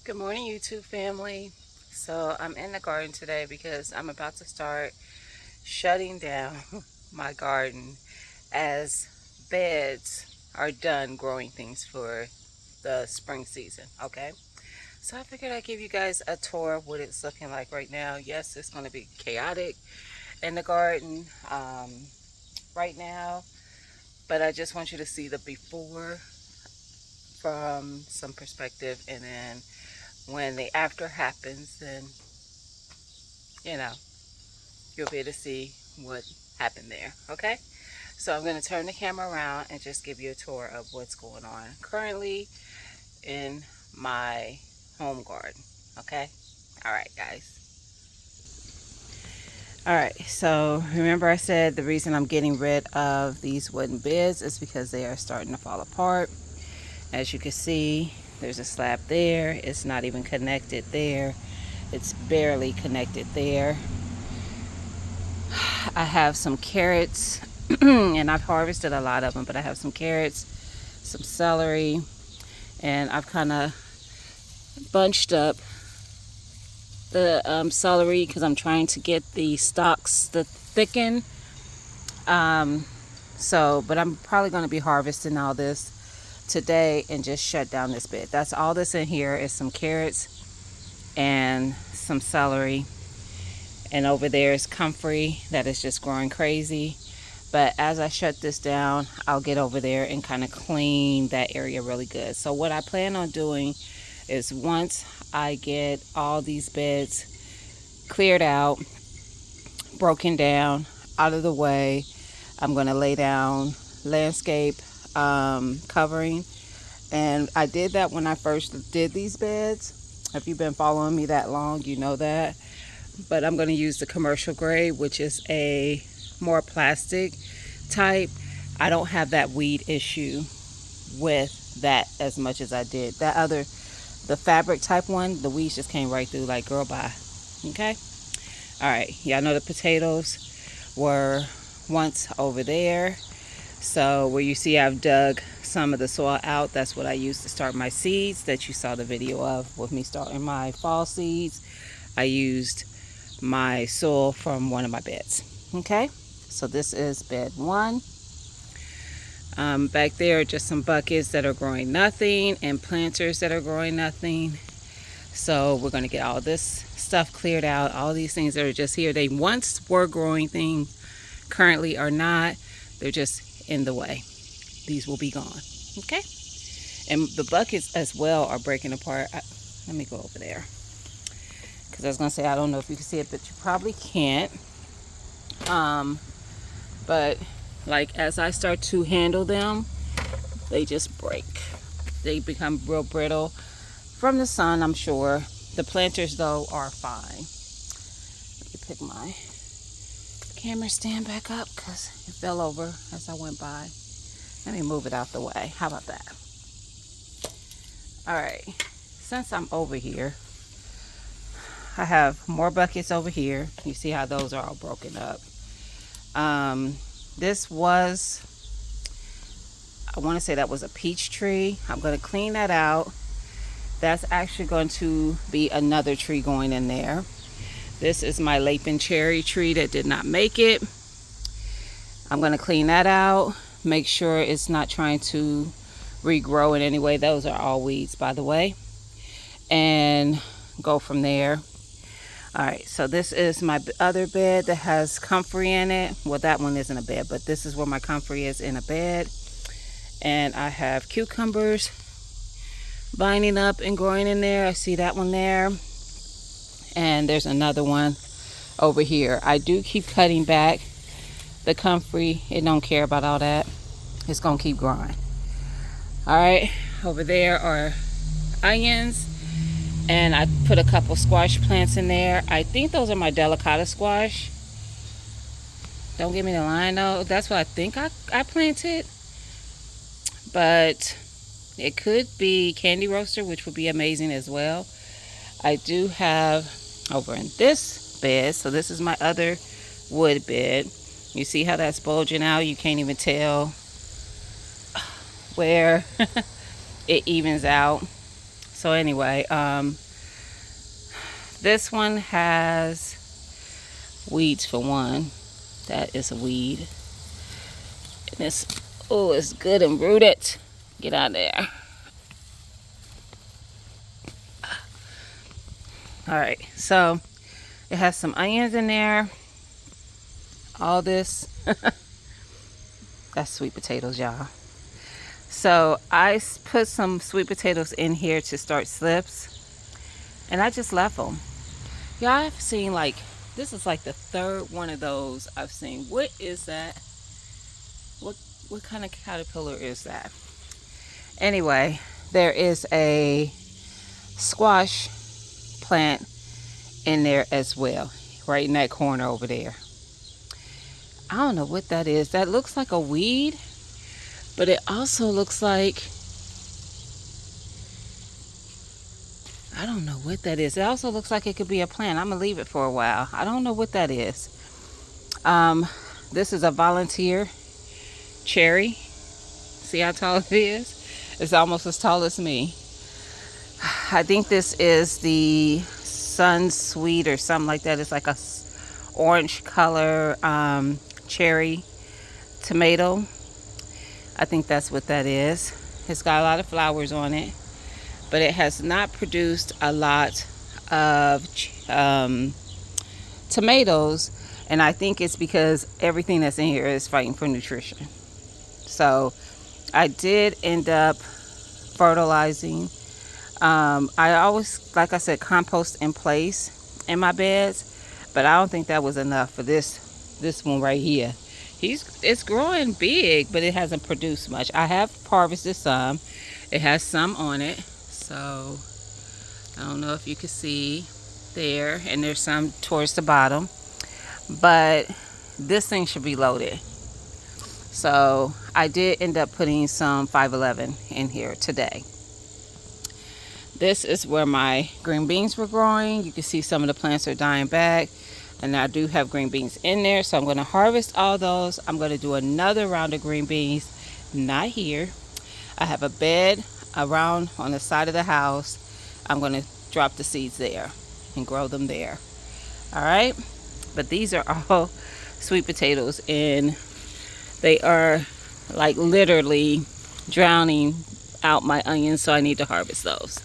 Good morning, YouTube family. So I'm in the garden today because I'm about to start shutting down my garden as beds are done growing things for the spring season. Okay, so I figured I'd give you guys a tour of what it's looking like right now. Yes, it's going to be chaotic in the garden right now, but I just want you to see the before from some perspective, and then when the after happens, then you know you'll be able to see what happened there. Okay, so I'm going to turn the camera around and just give you a tour of what's going on currently in my home garden. Okay, all right guys. All right, so remember I said the reason I'm getting rid of these wooden beds is because they are starting to fall apart. As you can see, there's a slab there. It's not even connected there. It's barely connected there. I have some carrots and I've harvested a lot of them, but I have some carrots, some celery, and I've kind of bunched up the celery because I'm trying to get the stalks to thicken. But I'm probably going to be harvesting all this today and just shut down this bed. That's all that's in here is some carrots and some celery. And over there is comfrey that is just growing crazy. But as I shut this down, I'll get over there and kind of clean that area really good. So what I plan on doing is once I get all these beds cleared out, broken down, out of the way, I'm going to lay down landscape covering. And I did that when I first did these beds. If you've been following me that long, you know that. But I'm going to use the commercial grade, which is a more plastic type. I don't have that weed issue with that as much as I did that other, the fabric type one. The weeds just came right through like, girl, bye. Okay, all right, y'all know the potatoes were once over there. So where you see I've dug some of the soil out, that's what I used to start my seeds that you saw the video of with me starting my fall seeds. I used my soil from one of my beds. Okay, so this is bed one. Back there are just some buckets that are growing nothing and planters that are growing nothing. So we're going to get all this stuff cleared out. All these things that are just here, they once were growing things, currently are not. They're just in the way. These will be gone. Okay, and the buckets as well are breaking apart. Let me go over there because I was going to say, I don't know if you can see it, but you probably can't. But like as I start to handle them, they just break. They become real brittle from the sun, I'm sure. The planters though are fine. Let me pick my camera stand back up because it fell over as I went by. Let me move it out the way. How about that? All right, since I'm over here, I have more buckets over here. You see how those are all broken up. This was, I want to say that was a peach tree. I'm going to clean that out. That's actually going to be another tree going in there. This is my Lapin cherry tree that did not make it. I'm going to clean that out. Make sure it's not trying to regrow in any way. Those are all weeds, by the way. And go from there. All right, so this is my other bed that has comfrey in it. Well, that one isn't a bed, but this is where my comfrey is in a bed. And I have cucumbers binding up and growing in there. I see that one there. And there's another one over here. I do keep cutting back the comfrey. It don't care about all that. It's gonna keep growing. All right, over there are onions. And I put a couple squash plants in there. I think those are my delicata squash. Don't give me the line though. That's what I think I planted. But it could be candy roaster, which would be amazing as well. I do have over in this bed, so this is my other wood bed. You see how that's bulging out? You can't even tell where it evens out. So anyway, this one has weeds for one. That is a weed. And it's, oh, it's good and rooted. Get out there. All right, so it has some onions in there. All this. That's sweet potatoes, y'all. So I put some sweet potatoes in here to start slips. And I just left them. Y'all, I've seen like, this is like the third one of those I've seen. What is that? What kind of caterpillar is that? Anyway, there is a squash plant in there as well, right in that corner over there. I don't know what that is. That looks like a weed, but it also looks like, I don't know what that is. It also looks like it could be a plant. I'm gonna leave it for a while. I don't know what that is. This is a volunteer cherry. See how tall it is? It's almost as tall as me. I think this is the Sun Sweet or something like that. It's like a orange color cherry tomato. I think that's what that is. It's got a lot of flowers on it, but it has not produced a lot of tomatoes, and I think it's because everything that's in here is fighting for nutrition. So I did end up fertilizing. I always, like I said, compost in place in my beds, but I don't think that was enough for this one right here. It's growing big, but it hasn't produced much. I have harvested some. It has some on it, so I don't know if you can see there, and there's some towards the bottom, but this thing should be loaded. So I did end up putting some 511 in here today. This is where my green beans were growing. You can see some of the plants are dying back, and I do have green beans in there, so I'm going to harvest all those. I'm going to do another round of green beans, not here. I have a bed around on the side of the house. I'm going to drop the seeds there and grow them there. All right, but these are all sweet potatoes, and they are like literally drowning out my onions, so I need to harvest those,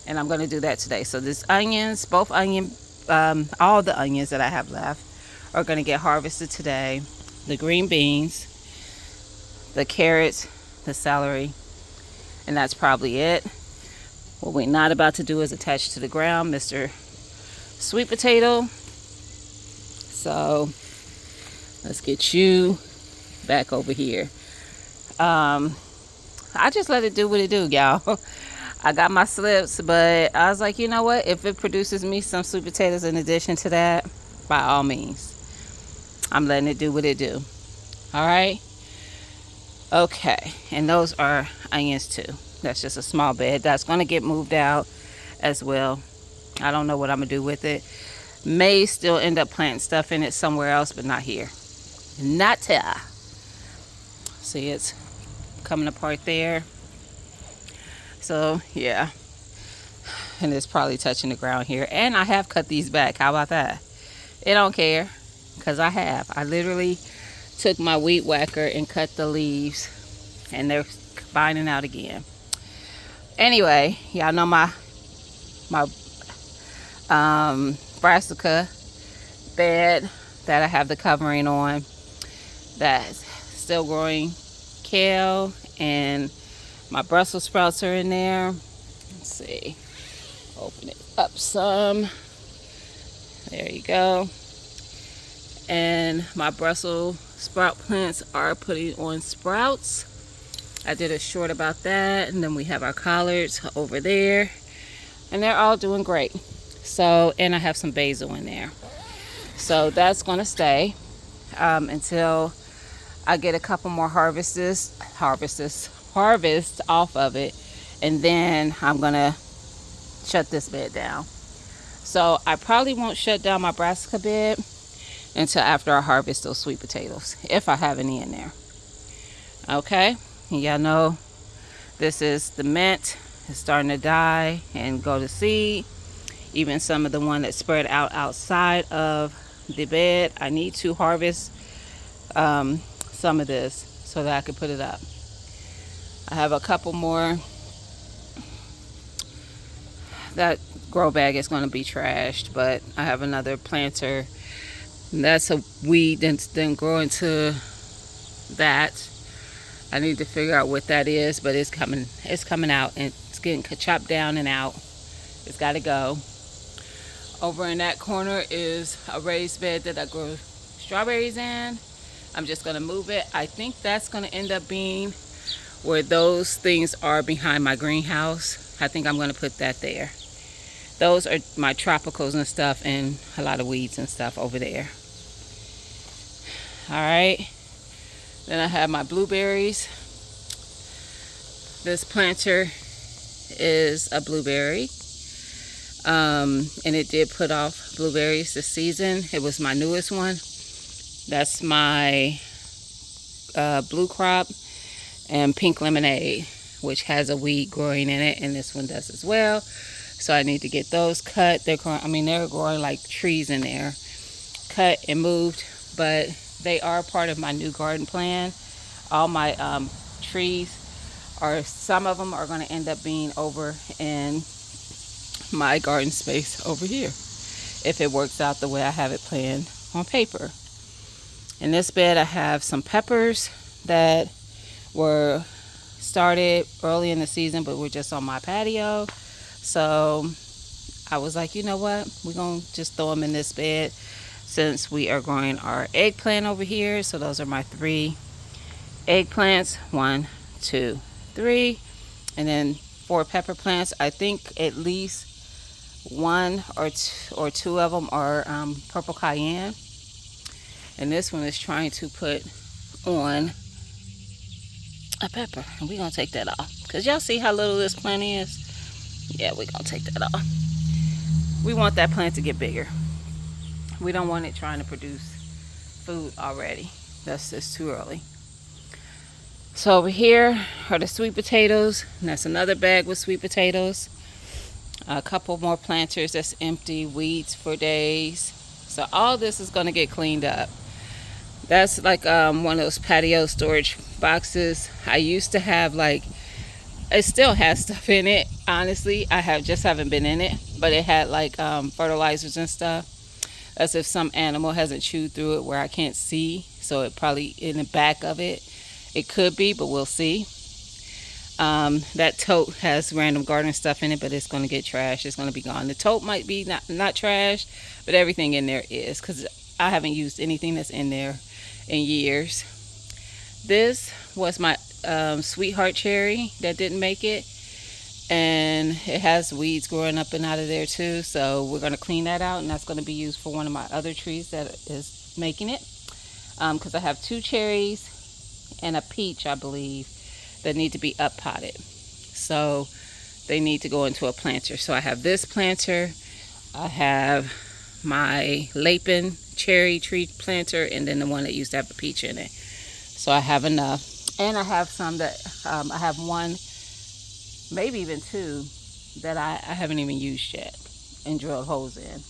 and I'm going to do that today. So this onions, all the onions that I have left are going to get harvested today. The green beans, the carrots, the celery, and that's probably it. What we're not about to do is attach to the ground Mr. Sweet Potato. So let's get you back over here. I just let it do what it do, y'all. I got my slips, but I was like, you know what? If it produces me some sweet potatoes in addition to that, by all means, I'm letting it do what it do. All right? Okay, and those are onions too. That's just a small bed. That's going to get moved out as well. I don't know what I'm going to do with it. May still end up planting stuff in it somewhere else, but not here. Not here. See, it's coming apart there. So, yeah. And it's probably touching the ground here. And I have cut these back. How about that? It don't care, because I have. I literally took my weed whacker and cut the leaves, and they're combining out again. Anyway, y'all know my brassica bed that I have the covering on, that's still growing kale, and my Brussels sprouts are in there. Let's see, open it up some. There you go. And my Brussels sprout plants are putting on sprouts. I did a short about that. And then we have our collards over there, and they're all doing great. So, and I have some basil in there. So that's going to stay until I get a couple more harvests off of it, and then I'm going to shut this bed down. So I probably won't shut down my brassica bed until after I harvest those sweet potatoes, if I have any in there. Okay, y'all know this is the mint is starting to die and go to seed. Even some of the one that spread out outside of the bed. I need to harvest some of this so that I can put it up. I have a couple more. That grow bag is going to be trashed, but I have another planter. That's a weed that's then grow into that. I need to figure out what that is, but it's coming out, and it's getting chopped down and out. It's got to go. Over in that corner is a raised bed that I grow strawberries in. I'm just going to move it. I think that's going to end up being where those things are behind my greenhouse. I think I'm going to put that there. Those are my tropicals and stuff, and a lot of weeds and stuff over there. All right. Then I have my blueberries. This planter is a blueberry. And it did put off blueberries this season. It was my newest one. That's my blue crop and pink lemonade, which has a weed growing in it, and this one does as well. So I need to get those cut. They're growing like trees in there, cut and moved, but they are part of my new garden plan. All my trees some of them are going to end up being over in my garden space over here, if it works out the way I have it planned on paper. In this bed I have some peppers that were started early in the season, but were just on my patio. So I was like, you know what, we're going to just throw them in this bed since we are growing our eggplant over here. So those are my 3 eggplants, 1, 2, 3, and then 4 pepper plants. I think at least 1 or 2 of them are purple cayenne, and this one is trying to put on a pepper, and we're gonna take that off because y'all see how little this plant is. Yeah, we're gonna take that off. We want that plant to get bigger. We don't want it trying to produce food already. That's just too early. So over here are the sweet potatoes, and that's another bag with sweet potatoes. A couple more planters that's empty, weeds for days. So all this is going to get cleaned up. That's like one of those patio storage boxes. I used to have it still has stuff in it. Honestly, I haven't been in it, but it had fertilizers and stuff. As if some animal hasn't chewed through it where I can't see. So it probably in the back of it. It could be, but we'll see. That tote has random garden stuff in it, but it's going to get trashed. It's going to be gone. The tote might be not trash, but everything in there is, because I haven't used anything that's in there in years. This was my sweetheart cherry that didn't make it, and it has weeds growing up and out of there too. So we're going to clean that out, and that's going to be used for one of my other trees that is making it, because I have 2 cherries and a peach, I believe, that need to be up potted. So they need to go into a planter. So I have this planter, I have my Lapin cherry tree planter, and then the one that used to have a peach in it. So I have enough. And I have some that I have 1, maybe even 2 that I haven't even used yet and drilled holes in.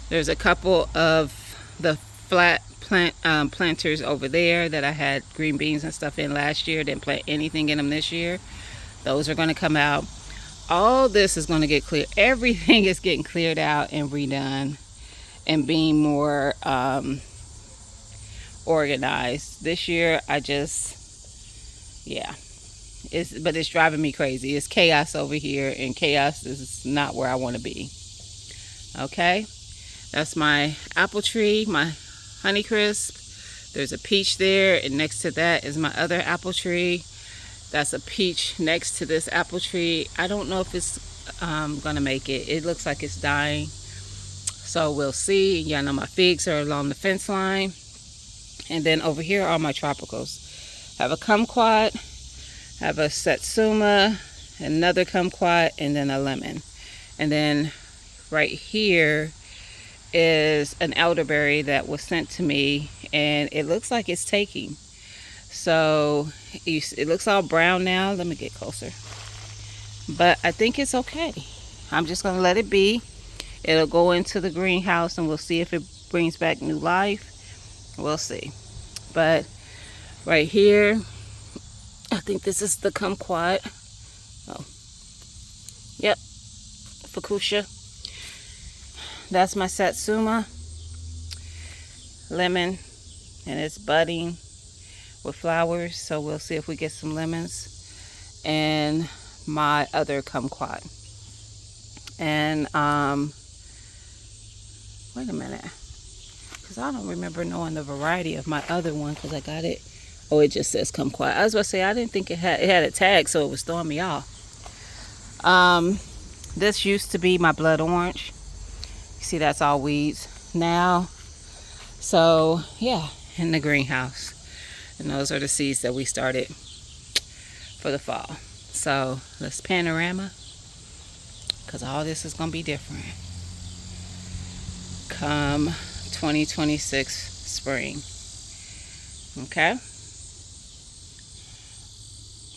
There's a couple of the flat planters over there that I had green beans and stuff in last year. Didn't plant anything in them this year. Those are going to come out. All this is going to get cleared. Everything is getting cleared out and redone and being more organized. This year it's driving me crazy. It's chaos over here, and chaos is not where I want to be. Okay, that's my apple tree, my Honeycrisp. There's a peach there, and next to that is my other apple tree. That's a peach next to this apple tree. I don't know if it's gonna make it. It looks like it's dying, so we'll see. Y'all know my figs are along the fence line. And then over here are my tropicals. I have a kumquat, I have a satsuma, another kumquat, and then a lemon. And then right here is an elderberry that was sent to me, and it looks like it's taking. So it looks all brown now. Let me get closer. But I think it's okay. I'm just going to let it be. It'll go into the greenhouse and we'll see if it brings back new life. We'll see. But right here, I think this is the kumquat. Oh, yep, fuchsia. That's my satsuma lemon, and it's budding with flowers. So we'll see if we get some lemons. And my other kumquat. And wait a minute, because I don't remember knowing the variety of my other one, because I got it. Oh, it just says kumquat. I was about to say, I didn't think it had a tag, so it was throwing me off. This used to be my blood orange. You see, that's all weeds now. So yeah, in the greenhouse. And those are the seeds that we started for the fall. So let's panorama, because all this is going to be different come 2026 spring. Okay?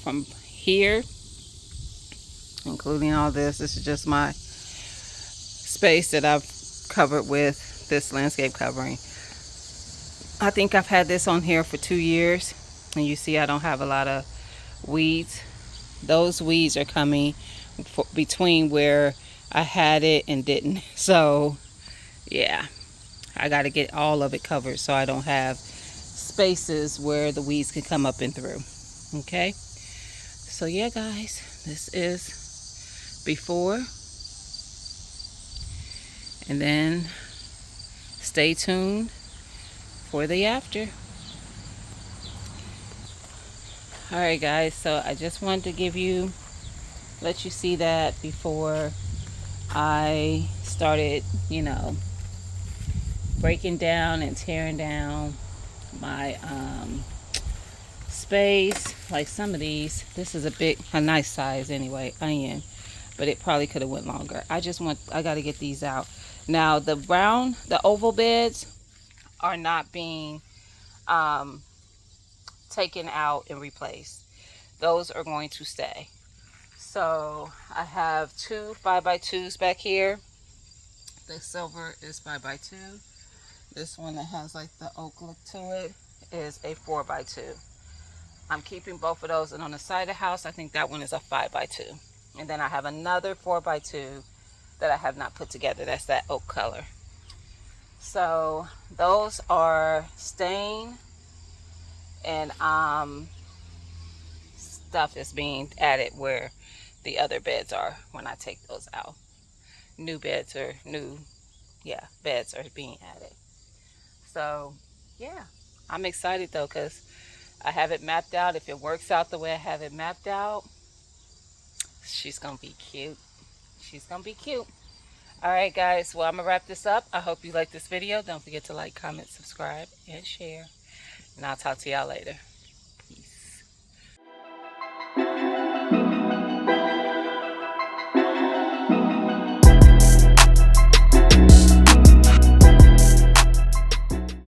From here, including all this is just my space that I've covered with this landscape covering. I think I've had this on here for 2 years, and you see I don't have a lot of weeds. Those weeds are coming between where I had it and didn't. So yeah, I got to get all of it covered so I don't have spaces where the weeds can come up and through. Okay, so yeah guys, this is before, and then stay tuned for the after. Alright guys, so I just wanted to let you see that before I started, breaking down and tearing down my space. Like some of these, this is a nice size anyway, onion, but it probably could have went longer. I got to get these out. Now the oval beds are not being taken out and replaced. Those are going to stay. So I have 2 5x2s back here. The silver is 5x2. This one that has like the oak look to it is a 4x2. I'm keeping both of those, and on the side of the house I think that one is a 5x2. And then I have another 4x2 that I have not put together. That's that oak color. So those are staying, and stuff is being added where the other beds are when I take those out. Beds are being added. So yeah, I'm excited though, because I have it mapped out. If it works out the way I have it mapped out, she's gonna be cute. She's gonna be cute. All right guys, well, I'm gonna wrap this up. I hope you like this video. Don't forget to like, comment, subscribe, and share, and I'll talk to y'all later.